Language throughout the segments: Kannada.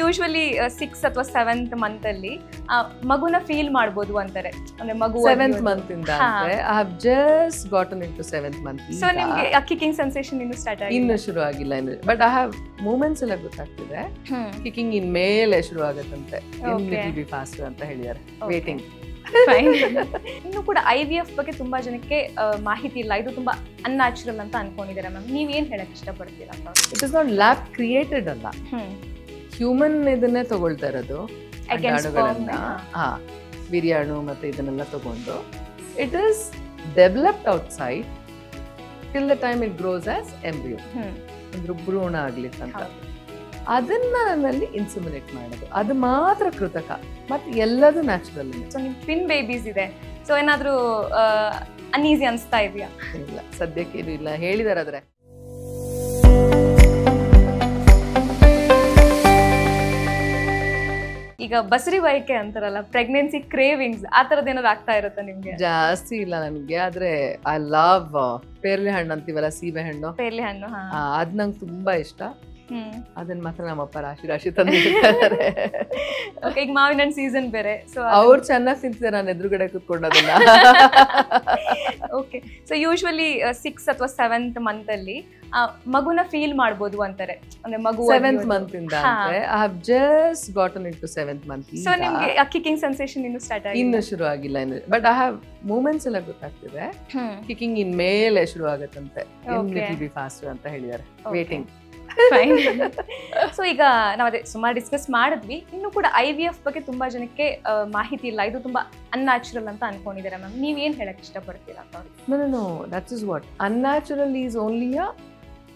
ಯೂಶುವಲಿ 6th ಅಥವಾ 7th ಮಂತ್ ಅಲ್ಲಿ ಮಗುನ ಫೀಲ್ ಮಾಡಬಹುದು ಅಂತಾರೆ. ಅಂದ್ರೆ ಮಗು 7th month ಇಂದ ಅಂದ್ರೆ I have just gotten into 7th month. So ನಿಮಗೆ ಕಿಕಿಂಗ್ ಸೆನ್ಸೇಷನ್ ಇನ್ನು ಸ್ಟಾರ್ಟ್ ಆಗಿದೆ? ಇನ್ನು ಶುರು ಆಗಿಲ್ಲ ಇನ್ನು, ಬಟ್ I have ಮೂಮೆಂಟ್ಸ್ ಎಲ್ಲ ಗೊತ್ತಾಗ್ತಿದೆ. ಕಿಕಿಂಗ್ ಇನ್ ಮೇಲೆ ಶುರು ಆಗತ್ತಂತೆ, ಇನ್ ವಿಲ್ ಬಿ ಫಾಸ್ಟರ್ ಅಂತ ಹೇಳಿದ್ದಾರೆ. ವೇಟಿಂಗ್. ಇನ್ನು ಕೂಡ IVF ಬಗ್ಗೆ ತುಂಬಾ ಜನಕ್ಕೆ ಮಾಹಿತಿ ಇಲ್ಲ, ಇದು ತುಂಬಾ ಅನ್ಯಾಚುರಲ್ ಅಂತ ಅನ್ಕೊಂಡಿದ್ದಾರೆ ಮ್ಯಾಮ್. ನೀವ್ ಏನ್ ಹೇಳಕ್ ಇಷ್ಟಪಡ್ತೀರಾ? It is not lab created ಅಲ್ಲ, ಹ್ಯೂಮನ್ ಇದನ್ನೇ ತಗೊಳ್ತಾ ಇರೋದು. ಬಿರಿಯಾಣು ಮತ್ತೆ ಇದನ್ನೆಲ್ಲ ತಗೊಂಡು it is developed outside till the time it gross as embryo, ಅಂದ್ರೆ ಭ್ರೂಣ ಆಗ್ಲಿಕ್ಕಂತ. ಅದನ್ನ ನನ್ನಲ್ಲಿ ಇನ್ಸುಮಿನೇಟ್ ಮಾಡೋದು, ಅದು ಮಾತ್ರ ಕೃತಕ, ಮತ್ತೆ ಎಲ್ಲದೂ ನ್ಯಾಚುರಲ್. ಸೊ ನಿಮ್ ಟ್ವಿನ್ ಬೇಬೀಸ್ ಇದೆ, ಸೊ ಏನಾದ್ರೂ ಅನ್ಈಸಿ ಅನ್ಸ್ತಾ ಇದೆಯಾ? ಇಲ್ಲ, ಸದ್ಯಕ್ಕೆ ಇದು ಇಲ್ಲ. ಹೇಳಿದಾರಾದ್ರೆ ಈಗ ಬಸರಿ ಬಯಕೆ ಅಂತಾರಲ್ಲ, ಪ್ರೆಗ್ನೆನ್ಸಿ ಕ್ರೇವಿಂಗ್ಸ್ ಆ ತರದ್ ಏನಾದ್ರು ಆಗ್ತಾ ಇರುತ್ತಾ ನಿಮ್ಗೆ? ಜಾಸ್ತಿ ಇಲ್ಲ ನನ್ಗೆ, ಆದ್ರೆ ಐ ಲವ್ ಪೇರ್ಲೆ ಹಣ್ಣು ಅಂತೀವಲ್ಲ, ಸೀಬೆ ಹಣ್ಣು, ಪೇರ್ಲೆ ಹಣ್ಣು, ಅದ್ ನಂಗೆ ತುಂಬಾ ಇಷ್ಟ. ಅದನ್ನ ಮಾತ್ರ ನಮ್ಮಪ್ಪ ರಾಶಿ ರಾಶಿ ತಂದಿರ್ತಾರೆ. ಈಗ ಮಾವಿನ ಹಣ್ಣು ಸೀಸನ್ ಬೇರೆ, ಸೊ ಅವ್ರು ಚೆನ್ನಾಗಿ ತಿಂತಿದ್ದಾರೆ, ನಾನು ಎದುರುಗಡೆ ಕೂತ್ಕೊಂಡೋದಿಲ್ಲ. ಓಕೆ, ಸೊ ಯೂಶುವಲಿ 6th ಅಥವಾ 7th ಮಂತ್ ಅಲ್ಲಿ ಮಗುನ ಫೀಲ್ ಮಾಡಬಹುದು ಅಂತಾರೆ. ಅಂದ್ರೆ ಮಗು 7th month ಇಂದ ಅಂದ್ರೆ I have just gotten into 7th month. So ನಿಮಗೆ ಕಿಕಿಂಗ್ ಸೆನ್ಸೇಷನ್ ಇನ್ನು ಸ್ಟಾರ್ಟ್ ಆಗಿದೆ? ಇನ್ನು ಶುರು ಆಗಿಲ್ಲ ಇನ್ನು, ಬಟ್ I have ಮೂಮೆಂಟ್ಸ್ ಎಲ್ಲ ಗೊತ್ತಾಗ್ತಿದೆ. ಕಿಕಿಂಗ್ ಇನ್ ಮೇಲೆ ಶುರು ಆಗತ್ತಂತೆ, ಇನ್ ವಿಲ್ ಬಿ ಫಾಸ್ಟರ್ ಅಂತ ಹೇಳಿದ್ದಾರೆ. ವೇಟಿಂಗ್. ಸೊ ಈಗ ನಾವು ಅದೇ ಸುಮಾರು ಡಿಸ್ಕಸ್ ಮಾಡಿದ್ವಿ. ಇನ್ನು ಕೂಡ IVF ಬಗ್ಗೆ ತುಂಬಾ ಜನಕ್ಕೆ ಮಾಹಿತಿ ಇಲ್ಲ, ಇದು ತುಂಬಾ ಅನ್ಯಾಚುರಲ್ ಅಂತ ಅನ್ಕೊಂಡಿದ್ದಾರೆ ಮ್ಯಾಮ್. ನೀವ್ ಏನ್ ಹೇಳಕ್ ಇಷ್ಟಪಡ್ತೀರಾ? No, that is what unnatural is only a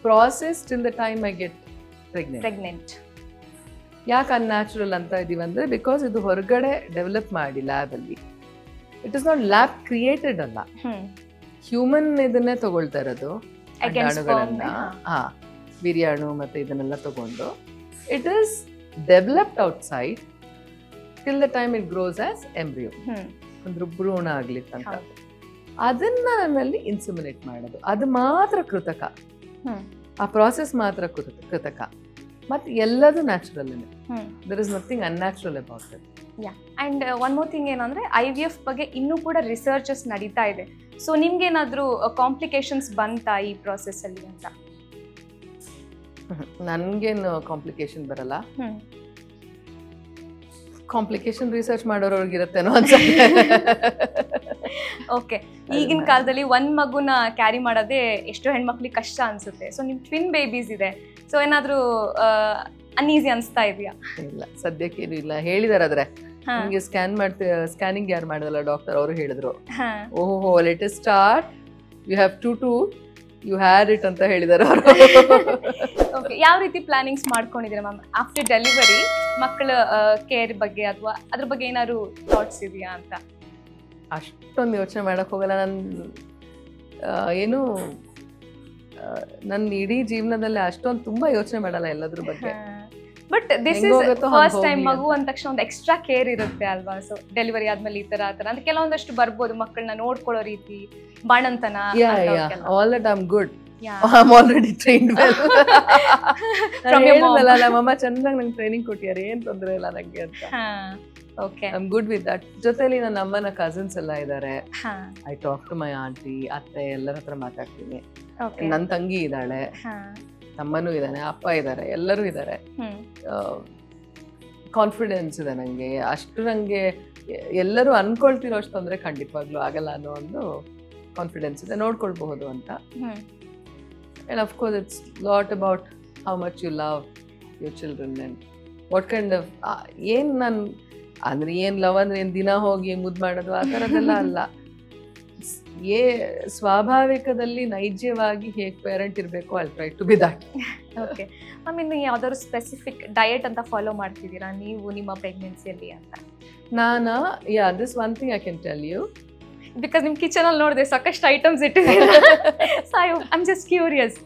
process till the time I get pregnant. ಯಾಕೆ ಅನ್ಯಾಚುರಲ್ ಅಂತ ಇದೀವಿ ಅಂದ್ರೆ, ಬಿಕಾಸ್ ಇದು ಹೊರಗಡೆ ಡೆವಲಪ್ ಮಾಡಿ ಲ್ಯಾಬ್ ಅಲ್ಲಿ. It is not lab created ಅಲ್ಲ, ಹ್ಯೂಮನ್ ಇದನ್ನೇ ತಗೊಳ್ತಾ ಇರೋದು. ಬಿರಿಯಾಣು ಮತ್ತೆ ಇದನ್ನೆಲ್ಲ ತಗೊಂಡು it is developed outside till the time it gross as embryo, ಅಂದ್ರೆ ಭ್ರೂಣ ಆಗ್ಲಿಕ್ಕಂತ. ಅದನ್ನ ನನ್ನಲ್ಲಿ ಇನ್ಸುಮಿನೇಟ್ ಮಾಡೋದು, ಅದು ಮಾತ್ರ ಕೃತಕ. ಆ ಪ್ರಾಸೆಸ್ ಮಾತ್ರ ಕೃತಕ, ಮತ್ತೆ ಎಲ್ಲದೂ natural. There is nothing unnatural about it. And one more thing ಏನಂದ್ರೆ, IVF ಬಗ್ಗೆ ಇನ್ನೂ ಕೂಡ ರಿಸರ್ಚಸ್ ನಡೀತಾ ಇದೆ. ಸೊ ನಿಮ್ಗೇನಾದ್ರೂ ಕಾಂಪ್ಲಿಕೇಶನ್ಸ್ ಬಂತಾ ಈ ಪ್ರಾಸೆಸ್ ಅಲ್ಲಿ ಅಂತ? ನನ್ಗೇನು ಕಾಂಪ್ಲಿಕೇಶನ್ ಬರಲ್ಲ. ಕಾಂಪ್ಲಿಕೇಶನ್ ರಿಸರ್ಚ್ ಮಾಡೋರವ್ರಿಗಿರತ್ತೇನೋ ಅನ್ಸುತ್ತೆ. ಓಕೆ, ಈಗಿನ ಕಾಲದಲ್ಲಿ ಒಂದ್ ಮಗುನ ಕ್ಯಾರಿ ಮಾಡೋದೇ ಎಷ್ಟೋ ಹೆಣ್ಮಕ್ಳಿಗೆ ಕಷ್ಟ ಅನ್ಸುತ್ತೆ. ಸೊ ನಿಮ್ ಟ್ವಿನ್ ಬೇಬೀಸ್ ಇದೆ, ಸೊ ಏನಾದ್ರೂ ಅನ್ಈಸಿ ಅನ್ಸ್ತಾ ಇದೆಯಾ? ಇಲ್ಲ, ಸದ್ಯಕ್ಕೆ ಇದು ಇಲ್ಲ. ಹೇಳಿದಾರಾದ್ರೆ ನಿಮ್ಗೆ ಸ್ಕ್ಯಾನಿಂಗ್ ಯಾರು ಮಾಡೋದಲ್ಲ ಡಾಕ್ಟರ್, ಅವರು ಹೇಳಿದ್ರು, ಓಹೋ let us start, you have to you had it ಅಂತ ಹೇಳಿದಾರೆ ಅವರು. ಓಕೆ, ಯಾವ ರೀತಿ ಪ್ಲಾನಿಂಗ್ಸ್ ಮಾಡ್ಕೊಂಡಿದ್ದೀರಾ ಮ್ಯಾಮ್ ಆಫ್ಟರ್ ಡೆಲಿವರಿ? ಮಕ್ಕಳ ಕೇರ್ ಬಗ್ಗೆ ಅಥವಾ ಅದ್ರ ಬಗ್ಗೆ ಏನಾದ್ರು ಥಾಟ್ಸ್ ಇದೆಯಾ ಅಂತ? ಅಷ್ಟೊಂದು ಯೋಚನೆ ಮಾಡಕ್ ಹೋಗಲ್ಲ ನಾನು. ಏನು ನನ್ನ ಇಡೀ ಜೀವನದಲ್ಲಿ ಅಷ್ಟೊಂದು ತುಂಬಾ ಯೋಚನೆ ಮಾಡಲ್ಲ ಎಲ್ಲದ್ರ ಬಗ್ಗೆ. But this is first time ಮಗು ಅಂದ ತಕ್ಷಣ ಒಂದು ಎಕ್ಸ್ಟ್ರಾ ಕೇರ್ ಇರುತ್ತೆ ಅಲ್ವಾ? ಸೊ ಡೆಲಿವರಿ ಆದ್ಮೇಲೆ ಈ ತರ ಅಂದ್ರೆ ಕೆಲವೊಂದಷ್ಟು ಬರ್ಬೋದು, ಮಕ್ಕಳನ್ನ ನೋಡ್ಕೊಳ್ಳೋ ರೀತಿ, ಬಾಣಂತನ. All that I am good, I am already trained well. ನಮ್ಮಮ್ಮ ಚೆನ್ನಾಗಿ ನಂಗೆ ಟ್ರೈನಿಂಗ್ ಕೊಟ್ಟಿದ್ದಾರೆ, ಏನ್ ತೊಂದರೆ ಇಲ್ಲ ನಂಗೆ ಅಂತ. Okay, I am good with that. ಜೊತೆಲಿ ನನ್ನ ಅಮ್ಮನ ಕಸಿನ್ಸ್ ಎಲ್ಲ ಇದ್ದಾರೆ. I talk to my aunty, ಅತ್ತೆ, ಎಲ್ಲರ ಹತ್ರ ಮಾತಾಡ್ತೀನಿ. ನನ್ನ ತಂಗಿ ಇದ್ದಾಳೆ, ತಮ್ಮನೂ ಇದ್ದಾನೆ, ಅಪ್ಪ ಇದ್ದಾರೆ, ಎಲ್ಲರೂ ಇದ್ದಾರೆ. ಕಾನ್ಫಿಡೆನ್ಸ್ ಇದೆ ನಂಗೆ. ಅಷ್ಟು ನಂಗೆ ಎಲ್ಲರೂ ಅನ್ಕೊಳ್ತಿರೋ ಅಷ್ಟು ತೊಂದರೆ ಖಂಡಿತವಾಗ್ಲೂ ಆಗಲ್ಲ ಅನ್ನೋ ಒಂದು ಕಾನ್ಫಿಡೆನ್ಸ್ ಇದೆ, ನೋಡ್ಕೊಳ್ಬಹುದು ಅಂತ. And of course it's lot about how much you love your children and what kind of ಏನ್ ನಾನು ಅಂದ್ರೆ ಏನ್ ಲವ್ ಅಂದ್ರೆ ಏನ್ ದಿನ ಹೋಗಿ ಮುದ್ದು ಮಾಡೋದು ಆ ಥರದ್ದೆಲ್ಲ ಅಲ್ಲ. ಸ್ವಾಭಾವಿಕದಲ್ಲಿ ನೈಜವಾಗಿ ಹೇಗೆ ಪೇರೆಂಟ್ ಇರಬೇಕು, I try to be that. Okay ma'am, ಇನ್ನು ಯಾವ್ದಾದ್ರು ಸ್ಪೆಸಿಫಿಕ್ ಡಯಟ್ ಅಂತ ಫಾಲೋ ಮಾಡ್ತಿದ್ದೀರಾ ನೀವು ನಿಮ್ಮ ಪ್ರೆಗ್ನೆನ್ಸಿಯಲ್ಲಿ ಅಂತ? ನಾನು this one thing I can tell you, because ನಿಮ್ಮ ಕಿಚನ್ ಅಲ್ಲಿ ನೋಡಿದೆ ಸಾಕಷ್ಟು ಐಟಮ್ಸ್ ಇಟ್ಟಿದ್ದೀರಾ. So I am just curious.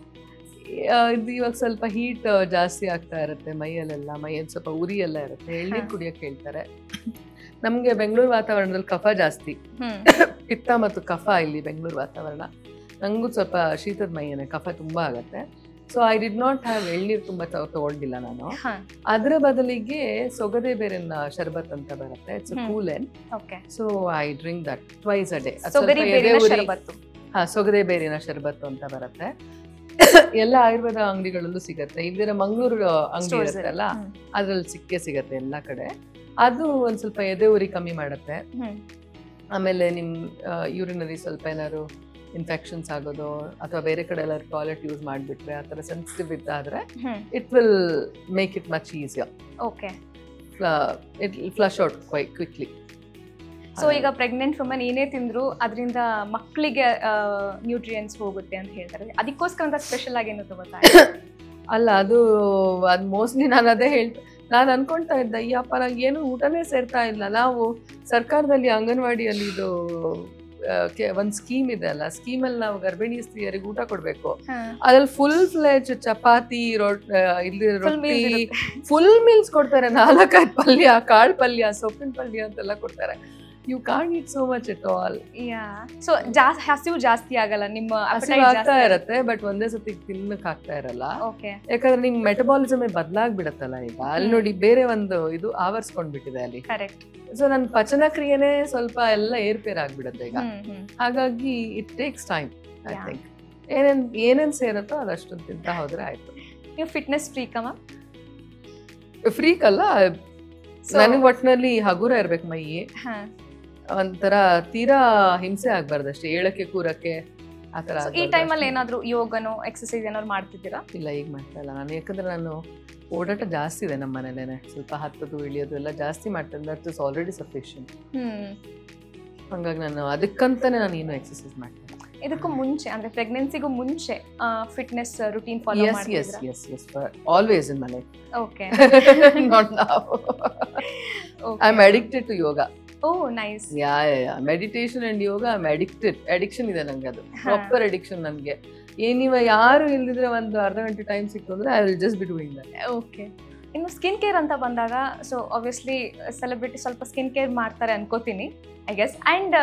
ಇದು ಇವಾಗ ಸ್ವಲ್ಪ ಹೀಟ್ ಜಾಸ್ತಿ ಆಗ್ತಾ ಇರುತ್ತೆ ಮೈಯಲ್ಲೆಲ್ಲ, ಮೈಯಲ್ಲಿ ಸ್ವಲ್ಪ ಉರಿ ಎಲ್ಲ ಇರುತ್ತೆ, ಎಳ್ನೀರು ಕುಡಿಯೋಕೆ ಹೇಳ್ತಾರೆ. ನಮಗೆ ಬೆಂಗಳೂರು ವಾತಾವರಣದಲ್ಲಿ ಕಫ ಜಾಸ್ತಿ, ಪಿತ್ತ ಮತ್ತು ಕಫ ಇಲ್ಲಿ ಬೆಂಗಳೂರು ವಾತಾವರಣ. ನಂಗೂ ಸ್ವಲ್ಪ ಶೀತದ ಮೈಯೇನೆ, ಕಫ ತುಂಬ ಆಗುತ್ತೆ. So I did not have ಎಳ್ನೀರು ತುಂಬಾ ತಗೊಂಡಿಲ್ಲ ನಾನು. ಅದರ ಬದಲಿಗೆ ಸೊಗದೆ ಬೇರಿನ ಶರ್ಬತ್ ಅಂತ ಬರುತ್ತೆ, it's cool and so I drink that twice a day. ಸೊಗದೆ ಬೇರಿನ ಶರ್ಬತ್ತು ಅಂತ ಬರುತ್ತೆ, ಎಲ್ಲ ಆಯುರ್ವೇದ ಅಂಗಡಿಗಳಲ್ಲೂ ಸಿಗತ್ತೆ. ಇಲ್ದಿರ ಮಂಗಳೂರು ಅಂಗಡಿ ಇರುತ್ತಲ್ಲ ಅದ್ರಲ್ಲಿ ಸಿಗತ್ತೆ ಎಲ್ಲ ಕಡೆ. ಅದು ಒಂದ್ ಸ್ವಲ್ಪ ಎದೆ ಉರಿ ಕಮ್ಮಿ ಮಾಡುತ್ತೆ. ಆಮೇಲೆ ನಿಮ್ ಯೂರಿನರಿ ಸ್ವಲ್ಪ ಏನಾದ್ರು ಇನ್ಫೆಕ್ಷನ್ಸ್ ಆಗೋದು ಅಥವಾ ಬೇರೆ ಕಡೆ ಎಲ್ಲ ಟಾಯ್ಲೆಟ್ ಯೂಸ್ ಮಾಡಿಬಿಟ್ರೆ ಆ ಥರ ಸೆನ್ಸಿಟಿವ್ ಇದ್ದಾದ್ರೆ it will make it much easier. Okay, it flush out quite quickly. So ಈಗ ಪ್ರೆಗ್ನೆಂಟ್ ವುಮನ್ ಏನೇ ತಿಂದ್ರು ಅದರಿಂದ ಮಕ್ಕಳಿಗೆ ನ್ಯೂಟ್ರಿಯೆಂಟ್ಸ್ ಹೋಗುತ್ತೆ ಅಂತ ಹೇಳ್ತಾರೆ, ಅದಕ್ಕೋಸ್ಕರ ಅಂತ ಸ್ಪೆಷಲ್ ಆಗಿ ಏನು ತಗೋತಾ ಅಲ್ಲ? ಅದು ಮೋಸ್ಟ್ಲಿ ನಾನು ಅದೇ ನಾನು ಅನ್ಕೊಂತಾ ಇದ್ದೆ, ಅಯ್ಯಪ್ಪ ನಂಗೆ ಏನು ಊಟನೇ ಸೇರ್ತಾ ಇಲ್ಲ. ನಾವು ಸರ್ಕಾರದಲ್ಲಿ ಅಂಗನವಾಡಿಯಲ್ಲಿ ಇದು ಒಂದ್ ಸ್ಕೀಮ್ ಇದೆ ಅಲ್ಲ, ಸ್ಕೀಮಲ್ಲಿ ನಾವು ಗರ್ಭಿಣಿ ಸ್ತ್ರೀಯರಿಗೆ ಊಟ ಕೊಡ್ಬೇಕು. ಅದ್ರಲ್ಲಿ ಫುಲ್ ಫ್ಲೆಜ್ ಚಪಾತಿ, ರೊಟ್ಟಿ, ಫುಲ್ ಮೀಲ್ಸ್ ಕೊಡ್ತಾರೆ. 4-5 ಪಲ್ಯ, ಕಾಳು ಪಲ್ಯ, ಸೊಪ್ಪಿನ ಪಲ್ಯ ಅಂತೆಲ್ಲ ಕೊಡ್ತಾರೆ. You can't eat so much at all. So ಹಸಿವು ಜಾಸ್ತಿ ಆಗಲ್ಲ, ನಿಮ್ಮ ಹಸಿವು ಆಗ್ತಾ ಇರತ್ತೆ, ಬಟ್ ಒಂದೇ ಸತಿ ತಿನ್ನಕ್ ಆಗ್ತಾ ಇರಲ್ಲ. ಯಾಕಂದ್ರೆ ನಿಮ್ ಮೆಟಬಾಲಿಸಮ್ ಬದಲಾಗ್ಬಿಡತ್ತಲ್ಲ. ಈಗ ಅಲ್ಲಿ ನೋಡಿ ಬೇರೆ ಒಂದು ಇದು ಆವರಿಸ್ಕೊಂಡ್ಬಿಟ್ಟಿದೆ ಅಲ್ಲಿ. ಸೊ ನನ್ನ ಪಚನ ಕ್ರಿಯೆನೇ ಸ್ವಲ್ಪ ಎಲ್ಲ ಏರ್ಪೇರ್ ಆಗ್ಬಿಡುತ್ತೆ ಈಗ. ಹಾಗಾಗಿ it takes time. I think ಏನೇನ್ ಸೇರತ್ತೋ ಅದಷ್ಟು ತಿಂತ ಹೋದ್ರೆ ಆಯ್ತು. ನೀವು ಫಿಟ್ನೆಸ್ ಫ್ರೀಕ್ ಮ್ಯಾಮ್? ಫ್ರೀಕ್ ಅಲ್ಲ, ನನಗೆ ಒಟ್ಟಿನಲ್ಲಿ ಹಗುರ ಇರ್ಬೇಕು ಮೈ. ಒಂಥರ ತೀರಾ ಹಿಂಸೆ ಆಗ್ಬಾರ್ದು ಅಷ್ಟೇ, ಏಳಕ್ಕೆ ಕೂರಕ್ಕೆ ಆತರ. ಈ ಟೈಮಲ್ಲಿ ಏನಾದ್ರು ಯೋಗನೋ ಎಕ್ಸರ್ಸೈಸ್ ಏನಾದ್ರು ಮಾಡ್ತಿದ್ದೀರಾ? ಇಲ್ಲ, ಈಗ ಮಾಡ್ತಾ ಇಲ್ಲ ನಾನು. ಯಾಕಂದ್ರೆ ನಾನು ಓಡಾಟ ಜಾಸ್ತಿ ಇದೆ ನಮ್ಮ ಮನೇಲೇನೆ, ಸ್ವಲ್ಪ ಹತ್ತದು ಇಳಿಯೋದು ಎಲ್ಲ ಜಾಸ್ತಿ ಮಾಡ್ತೇನೆ. That is already sufficient. ಹಂಗಾಗಿ ನಾನು ಅದಕ್ಕಂತಾನೆ ನಾನು ಏನು ಎಕ್ಸರ್ಸೈಸ್ ಮಾಡ್ತೇನೆ. ಇದಕ್ಕೂ ಮುಂಚೆ ಅಂದ್ರೆ ಪ್ರೆಗ್ನೆನ್ಸಿಗೂ ಮುಂಚೆ ಫಿಟ್ನೆಸ್ ರೂಟೀನ್ ಫಾಲೋ ಮಾಡ್ತಿದ್ರಾ? Yes, always in my life. Okay. Not now. I'm addicted to yoga. Oh, nice. Yeah. Meditation and yoga, I'm addicted. Addiction ಇದೆ ನಂಗೆ, ಅದು ಪ್ರಾಪರ್ ಅಡಿಕ್ಷನ್ ನನಗೆ. ಏನಿವ ಯಾರು ಇಲ್ದಿದ್ರೆ ಒಂದು ಅರ್ಧ ಗಂಟೆ ಟೈಮ್ ಸಿಕ್ತು ಅಂದ್ರೆ I will just be doing that. Okay. ಇನ್ನು ಸ್ಕಿನ್ ಕೇರ್ ಅಂತ ಬಂದಾಗ, ಸೊ ಆಬ್ವಿಯಸ್ಲಿ ಸೆಲೆಬ್ರಿಟಿ ಸ್ವಲ್ಪ ಸ್ಕಿನ್ ಕೇರ್ ಮಾಡ್ತಾರೆ ಅನ್ಕೋತೀನಿ, ಐ ಗೆಸ್. ಆ್ಯಂಡ್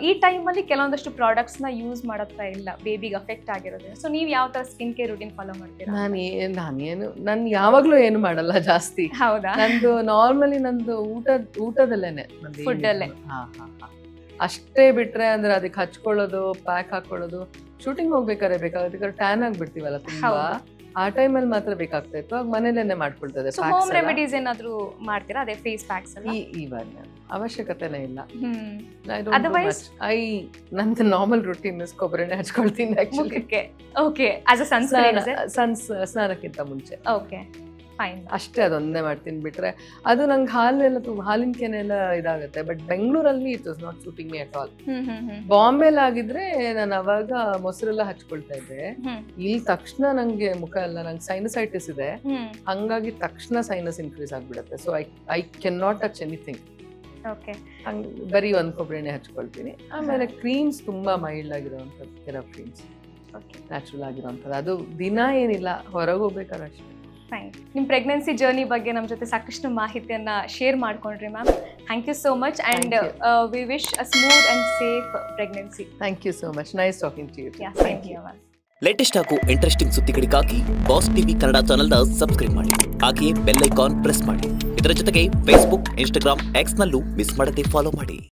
ಈ ಟೈಮಲ್ಲಿ ಕೆಲವೊಂದಷ್ಟು ಪ್ರಾಡಕ್ಟ್ಸ್ನ ಯೂಸ್ ಮಾಡೋತ್ರ ಇಲ್ಲ, ಬೇಬಿಗೆ ಅಫೆಕ್ಟ್ ಆಗಿರೋದು. ಸೊ ನೀವು ಯಾವ ಥರ ಸ್ಕಿನ್ ಕೇರ್ ರೂಟೀನ್ ಫಾಲೋ ಮಾಡ್ತೀರಾ? ನಾನು ಯಾವಾಗಲೂ ಏನು ಮಾಡಲ್ಲ ಜಾಸ್ತಿ. ಹೌದಾ? ನಂದು ನಾರ್ಮಲಿ ನಂದು ಊಟದಲ್ಲೇನೆ, ಫುಡ್ಡಲ್ಲೇ. ಅಷ್ಟೇ ಬಿಟ್ರೆ ಅಂದ್ರೆ ಅದಕ್ಕೆ ಹಚ್ಕೊಳ್ಳೋದು, ಪ್ಯಾಕ್ ಹಾಕೊಳ್ಳೋದು, ಶೂಟಿಂಗ್ ಹೋಗ್ಬೇಕಾದ್ರೆ ಬೇಕಾಗುತ್ತೆ, ಟ್ಯಾನ್ ಆಗ್ಬಿಡ್ತೀವಲ್ಲ ತುಂಬಾ, ಆ ಟೈಮಲ್ಲಿ ಮಾತ್ರ ಬೇಕಾಗ್ತಾ ಇತ್ತು. ಆಗ ಮನೇಲೇನೆ ಮಾಡ್ಕೊಳ್ತದೆ. ಹೋಮ್ ರೆಮಿಡೀಸ್ ಏನಾದ್ರು ಮಾಡ್ತೀರಾ? ಅದೇ ಫೇಸ್ ಪ್ಯಾಕ್ಸ್ ಎಲ್ಲ ಇವಾಗ ಅವಶ್ಯಕತೆನೇ ಇಲ್ಲ. ನಂದು ನಾರ್ಮಲ್ ರೂಟೀನ್ ಕೊಬ್ಬರಿನೇ ಹಚ್ಕೊಳ್ತೀನಿ actually. Okay, as a sunscreen ಸ್ನಾನಕ್ಕಿಂತ ಮುಂಚೆ. Okay, fine. ಅಷ್ಟೇ, ಅದೊಂದೇ ಮಾಡ್ತೀನಿ. ಬಿಟ್ರೆ ಅದು ನಂಗೆ ಹಾಲಿನ ಕೆನೆಲ್ಲ ಇದಾಗುತ್ತೆ. ಬಟ್ ಬೆಂಗಳೂರಲ್ಲಿ it was not suiting me at all. ಬಾಂಬೆಲ್ ಆಗಿದ್ರೆ ನಾನು ಅವಾಗ ಮೊಸರೆಲ್ಲ ಹಚ್ಕೊಳ್ತಾ ಇದ್ದೆ. ಇಲ್ಲಿ ತಕ್ಷಣ ನಂಗೆ ಮುಖ ಎಲ್ಲ, ನಂಗೆ ಸೈನಸೈಟಿಸ್ ಇದೆ, ಹಂಗಾಗಿ ತಕ್ಷಣ ಸೈನಸ್ ಇನ್ಕ್ರೀಸ್ ಆಗ್ಬಿಡುತ್ತೆ. So I can not touch anything. ಬರೀ ಒಂದ್ ಕೊಬ್ಬರಿನೇ ಹಚ್ಕೊಳ್ತೀನಿ. ಆಮೇಲೆ ಕ್ರೀಮ್ಸ್ ತುಂಬಾ ಮೈಲ್ಡ್ ಆಗಿರೋವಂಥದ್ದು, ಕೆಲವು ಕ್ರೀಮ್ಸ್ ನ್ಯಾಚುರಲ್ ಆಗಿರೋವಂಥದ್ದು. ಅದು ದಿನ ಏನಿಲ್ಲ, ಹೊರಗೆ ಹೋಗ್ಬೇಕಾದ್ರೆ ಅಷ್ಟೇ. ಫೈನ್. ನಿಮ್ಮ ಪ್ರೆಗ್ನೆನ್ಸಿ ಜರ್ನಿ ಬಗ್ಗೆ ನಮ್ಮ ಜೊತೆ ಸಾಕಷ್ಟು ಮಾಹಿತಿಯನ್ನ ಶೇರ್ ಮಾಡ್ಕೊಂಡ್ರಿ ma'am. Thank you so much and we wish a smooth and safe pregnancy. Thank you so much. Nice talking to you. Thank you ma'am. Latest ಹಾಗೂ ಇಂಟ್ರೆಸ್ಟಿಂಗ್ ಸುದ್ದಿಗಳಿಗಾಗಿ ಬಾಸ್ ಟಿವಿ ಕನ್ನಡ ಚಾನೆಲ್ನ ಸಬ್ಸ್ಕ್ರೈಬ್ ಮಾಡಿ, ಹಾಗೆಯೇ ಬೆಲ್ ಐಕಾನ್ ಪ್ರೆಸ್ ಮಾಡಿ. ಇದರ ಜೊತೆಗೆ ಫೇಸ್ಬುಕ್, ಇನ್ಸ್ಟಾಗ್ರಾಮ್, ಎಕ್ಸ್ನಲ್ಲೂ ಮಿಸ್ ಮಾಡದೆ ಫಾಲೋ ಮಾಡಿ.